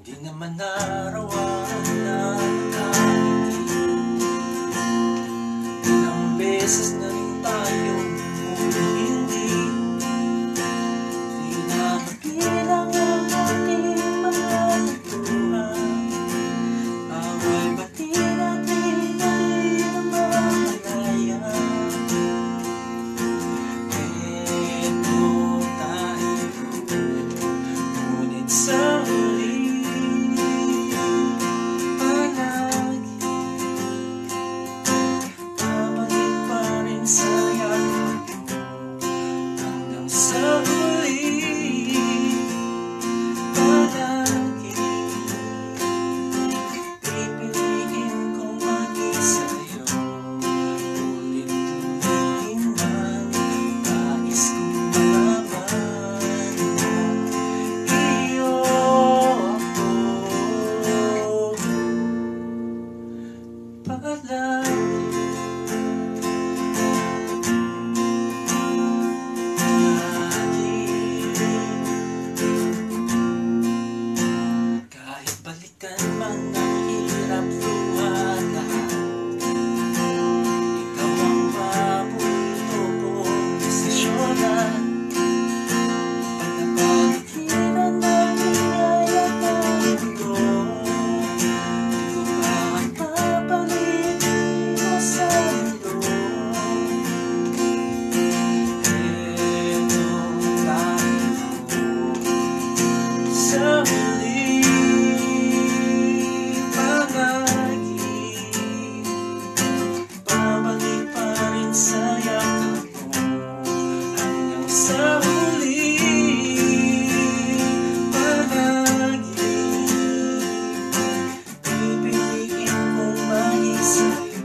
Di naman araw-araw na nakangiti. Ilang beses na rin tayong hindi. Di na mabilang ang ating mga natuhan. Away bati natin na di naman malaya. Eto tayo, ngunit sa kahit balikan man ang hirap luhan lahat, ikaw ang paborito kong desisyonan. Pag napaligiran ng biyaya ng mundo, di ko pa papalitin mo sa mundo. Eto tayo sa huli. Babalik pa rin sa yakap mo hanggang sa huli. Palagi pipiliin kong maging sa'yo.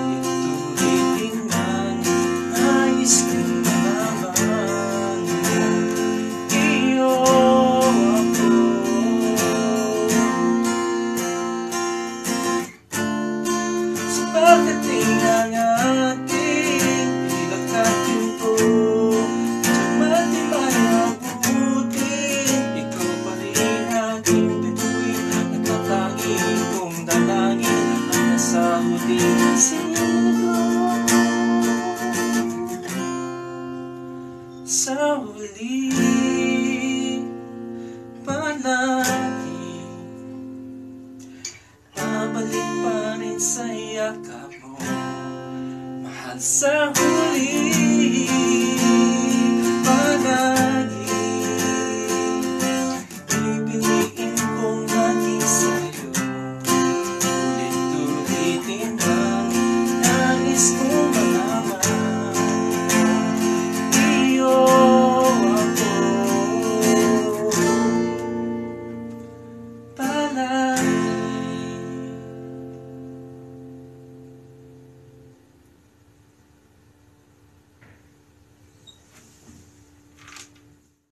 Ulit-ulitin man nais kong malaman mo, iyo ako. Sa pagdating ng ating pinagkatinto, sa matibay na butin, ikaw pa rin aking bituin. Nagtatanging kong dalangin hanggang sa huling sinugo. Sa huli, palagi babalik pa rin sa yakap mo, mahal, sa huli.